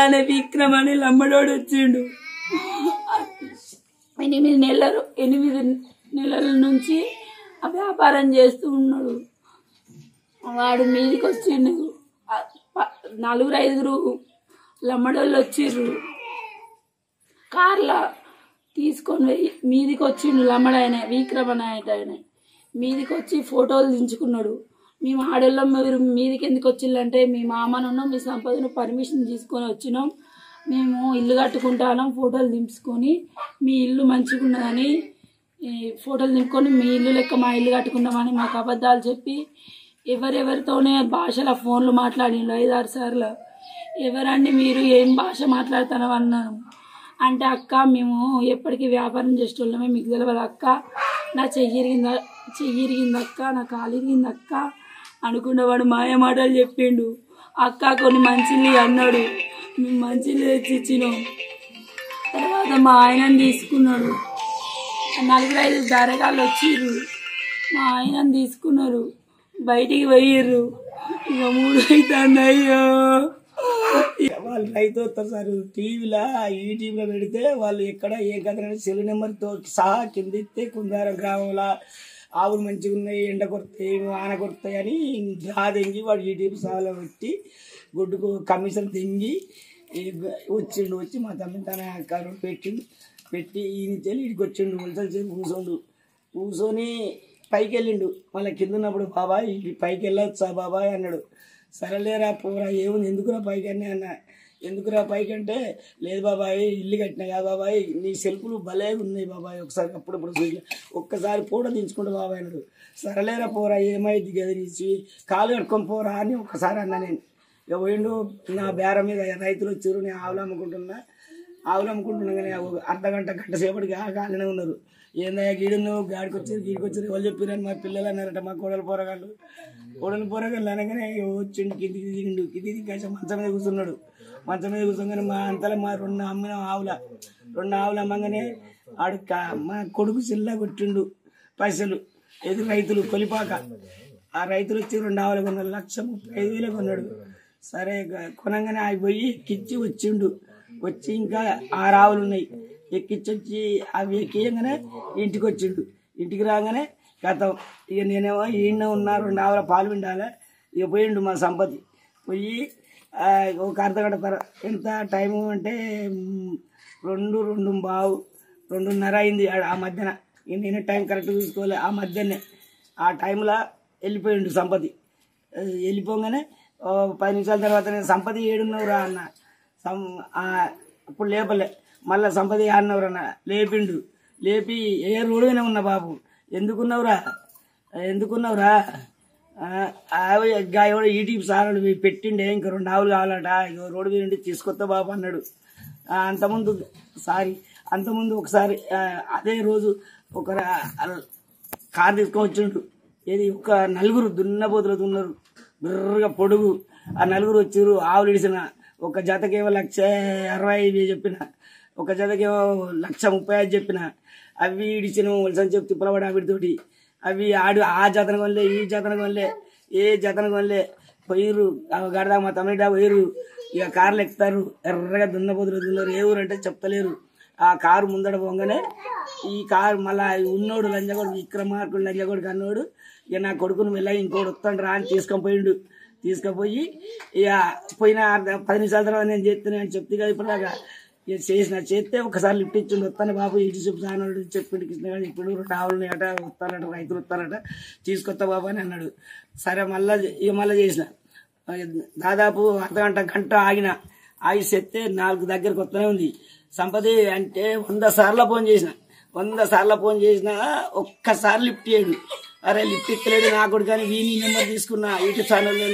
అనే విక్రమ్ అని లమ్మడోడు వచ్చిండు. 8 నెలల నుంచి ఆ వ్యాపారం చేస్తూ ఉన్నాడు. వాడు మీదికి వచ్చిండు. 4-5 లమ్మడోళ్ళు వచ్చిర్రు. కార్లో తీసుకొని పోయి మీదికి వచ్చిండు. లమ్మడాయన విక్రమ్ ఆయన మీదికి వచ్చి ఫోటోలు దించుకున్నాడు. మేము ఆడోళ్ళం మీరు మీదికి ఎందుకు వచ్చిందంటే మీ మామను మీ సంపదను పర్మిషన్ తీసుకొని వచ్చినాం, మేము ఇల్లు కట్టుకుంటాం, ఫోటోలు దింపుకొని మీ ఇల్లు మంచిగా ఉన్నదని ఫోటోలు దింపుకొని మీ ఇల్లు లెక్క మా ఇల్లు కట్టుకుందామని మాకు అబద్ధాలు చెప్పి ఎవరెవరితోనే భాషల ఫోన్లు మాట్లాడిండు 5-6 సార్లు. ఎవరండి మీరు, ఏం భాష మాట్లాడుతున్నావు అన్నాను. అంటే అక్క మేము ఎప్పటికీ వ్యాపారం చేసేటోళ్ళమే, మీకు తెలియదు అక్క, నా చెయ్యి ఇరిగిందక్క, నా కాలు ఇరిగిందక్క అనుకున్నవాడు మాయ మాటలు చెప్పిండు. అక్క కొన్ని మంచిలు అన్నాడు. మేము మంచిలు తెచ్చి ఇచ్చినాం. తర్వాత మా ఆయనని తీసుకున్నాడు. 4-5 దారగాళ్ళు వచ్చిర్రు. మా ఆయనని తీసుకున్నారు, బయటికి పోయిర్రు. ఇక 3 అవుతుంది. అయ్యో వాళ్ళు రైతు వస్తారు సార్. టీవీలో ఈటీవీలో పెడితే వాళ్ళు ఎక్కడ ఏ కథ సెల్ నెంబర్తో సహా కింద ఇస్తే కుందారం గ్రామంలో ఆవులు మంచిగా ఉన్నాయి, ఎండ కొడతాయి, ఆన కొడతాయి అని డ్రా తెంగి వాడు ఈటీవీ సహాలో పెట్టి గుడ్డుకు కమిషన్ తెంగి వచ్చిండు. వచ్చి మా తమ్మి తన కరు పెట్టి ఈయన చెల్లి ఇడికి వచ్చిండు. వలసలు కూర్చొని పైకి వెళ్ళిండు. మళ్ళీ కింద ఉన్నప్పుడు బాబాయ్ పైకి వెళ్ళొచ్చా బాబాయ్ అన్నాడు. సరేలేరా పోరా, ఏముంది ఎందుకురా పైకి అని అన్న. ఎందుకురా పైకి అంటే, లేదు బాబాయ్ ఇల్లు కట్టినా కదా బాబాయ్, నీ సెల్ఫ్లు భలే ఉన్నాయి బాబాయ్, ఒకసారి అప్పుడప్పుడు ఒక్కసారి ఫోటో దించుకుంటా బాబాయ్ అన్నాడు. సరేలేరా పోరా, ఏమైంది గదిరించి కాలు కట్టుకొని పోరా అని ఒక్కసారి అన్నా. నేను ఇక పోయిండు. నా బేర మీద రైతులు వచ్చారు, నేను ఆవులు అమ్ముకుంటున్నా కానీ గంట సేపటికి కాలనే ఉన్నారు. ఏందయ్యా గీడు నువ్వు గీడికి వచ్చారు ఎవరు చెప్పారని మా పిల్లలు అన్నారట. మా కోడలు పోరగాళ్ళు అనగానే వచ్చిండు. కిందికి దిగిండు. కాసేపు మంచం మీద కూర్చున్నాడు. మంచం మీద కూర్చోగానే మా అంతలో మా 2 అమ్మిన ఆవులు అమ్మగానే ఆడు మా కొడుకు చిల్లా కొట్టిండు పైసలు. ఎదురు రైతులు కొలిపాక ఆ రైతులు వచ్చి 2 ఆవులు కొన్నాడు. 1,35,000 కొన్నాడు. సరే కొనగానే అవి పోయి ఎక్కిచ్చి వచ్చిండు. వచ్చి ఇంకా 6 ఆవులు ఉన్నాయి. ఎక్కించొచ్చి అవి ఎక్కియంగానే ఇంటికి వచ్చిండు. ఇంటికి రాగానే గతం ఇక నేనేమో ఈయన ఉన్నా 2 ఆవుల పాలు పిండాలి. ఇక పోయిండు మా సంపతి. పోయి ఒక అర్ధగంట తర్వాత ఎంత టైము అంటే 2:30 అయింది. ఆ మధ్యన నేనే టైం కరెక్ట్ చూసుకోవాలి. ఆ మధ్యనే ఆ టైంలో వెళ్ళిపోయిండు సంపతి. వెళ్ళిపోగానే 10 నిమిషాల తర్వాత నేను సంపతి ఏడున్నవురా అన్న. అప్పుడు లేపలే. మళ్ళీ సంపతి ఆడినవరన్న లేపిండు. లేపి ఏ రోడ్డు మీద ఉన్నా బాబు, ఎందుకున్నావురా ఈటీవీ సారాలు పెట్టిండే, ఇంకా 2 ఆవులు కావాలట, రోడ్డు మీద ఉండి తీసుకొస్తా బాబు అన్నాడు. అంతకుముందు ఒకసారి అదే రోజు ఒక కారు తీసుకొని ఏది ఒక 4 దున్నపోతులు ఉన్నారు, బిర్రగా పొడుగు. ఆ 4 వచ్చారు. ఆవులు ఇడిసిన ఒక జతకేమో 1,60,000 చెప్పిన, ఒక జతకేమో 1,35,000 చెప్పిన. అవి ఇడిచిన వలసని చెప్పి తిప్పలబడి ఆవిడతోటి అవి ఆ జతన కొనలే, ఈ జతన కొనలే, ఏ జతన కొనలే. పోయిర్రు గడదా మా తమిళ పోయిర్రు. ఇక కార్లు ఎక్కుతారు, ఎర్రగా దున్నపోతులు దున్నారు. ఏ ఊరు అంటే చెప్తలేరు. ఆ కారు ముందడ పోగానే ఈ కారు మళ్ళా ఉన్నోడు లంజగొడు విక్రమార్కుడు లంజగొడుకు అన్నోడు ఇక నా కొడుకును మెల్లగా ఇంకోటి వస్తాడు రా అని తీసుకుపోయి ఇక పోయిన 10 నిమిషాల తర్వాత నేను చేస్తున్నా అని చెప్తే కదా ఇప్పటిదాకా చేస్తే ఒకసారి లిఫ్ట్ ఇచ్చిండు. వస్తాను బాబు ఇటు చెప్తాను చెప్పిండు కృష్ణగాడు. ఇప్పుడు 2 ఆవులు అట వస్తారట, రైతులు వస్తారట, తీసుకొస్తా బాబు అని అన్నాడు. సరే మళ్ళీ చేసిన దాదాపు గంట ఆగి చెప్తే 4 దగ్గరకు వస్తూనే ఉంది. సంపతి అంటే 100 సార్లు ఫోన్ చేసినా ఒక్కసారి లిఫ్ట్ చేయడు. అరే లిఫ్ట్ ఇస్తలేడు నా కొడుకు కానీ వీని నెంబర్ తీసుకున్నా, యూట్యూబ్ ఛానల్లో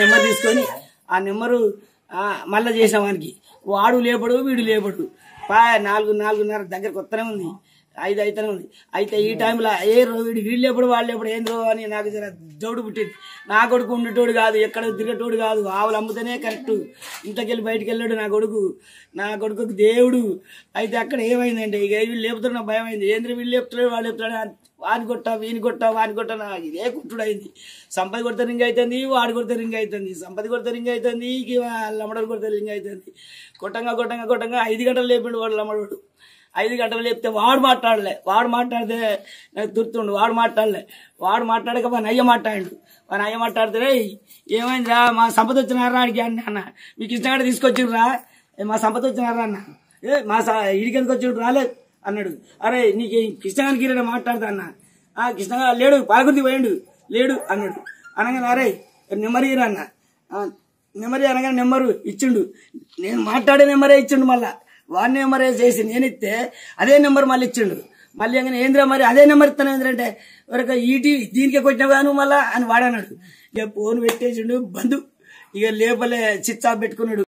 నెంబర్ తీసుకొని ఆ నెంబరు మళ్ళీ చేసిన వానికి వాడు లేపడు వీడు లేపడు. 4:30 దగ్గరకు వస్తూనే ఉంది. 5 అయితేనే ఉంది. అయితే ఈ టైంలో వీళ్ళు లేపడు వాళ్ళు లేపడు ఏంద్రో అని నాకు జర జోడు పుట్టింది. నా కొడుకు ఉండేటోడు కాదు, ఎక్కడ తిరిగేటోడు కాదు, ఆవులు అమ్ముతేనే కరెక్ట్. ఇంట్లోకి బయటికి వెళ్ళాడు నా కొడుకు దేవుడు. అయితే అక్కడ ఏమైందంటే ఇక వీళ్ళు లేపుతున్న భయం అయింది. ఏంద్ర వీళ్ళు లేపుతాడు వాళ్ళు లేపుతాడు వాని కొట్ట వీని కొట్ట వాని కొట్ట ఇదే కుట్టుడు అయింది. సంపద కొడితే రింగ్ అవుతుంది, వాడు కొడితే రింగ్ అవుతుంది, సంపద కొడితే రింగ్ అవుతుంది, లమ్మడలు కొడితే రింగ్ అవుతుంది. కొట్టంగా 5 గంటలు లేపిండు వాడు లమ్మడు. 5 గంటలు లేపితే వాడు మాట్లాడితే నాకు గుర్తుండు. వాడు మాట్లాడక వాని అయ్య మాట్లాడితే ఏమైందిరా మా సంపద వచ్చినారా అడిగి అన్న, మీకు ఇష్టంగా తీసుకొచ్చిర్రా మా సంపద వచ్చినారా అన్న, మా ఇడికెందుకు వచ్చి రాలేదు అన్నాడు. అరే నీకు కృష్ణగానికి గిరిన మాట్లాడతా అన్న, కృష్ణగా లేడు పాలకుర్తి పోయిండు లేడు అన్నాడు. అనగానే అరే నెంబర్ ఇరా అన్న, నెంబర్ అనగానే నెంబరు ఇచ్చిండు. నేను మాట్లాడే నెంబరే ఇచ్చిండు. మళ్ళా వాడి నెంబరే చేసి నేను ఇస్తే అదే నెంబర్ మళ్ళీ ఇచ్చిండు. మళ్ళీ അങ്ങനെ ఏంద్రా మరి అదే నెంబర్ ఇస్తాను ఏంటంటే ఎవరికి ఈటీ దీనికే కొట్టినా కాను మళ్ళా అని వాడన్నాడు. ఇక ఫోన్ పెట్టేసిండు బంధు. ఇక లేపలే చిచ్చా పెట్టుకున్నాడు.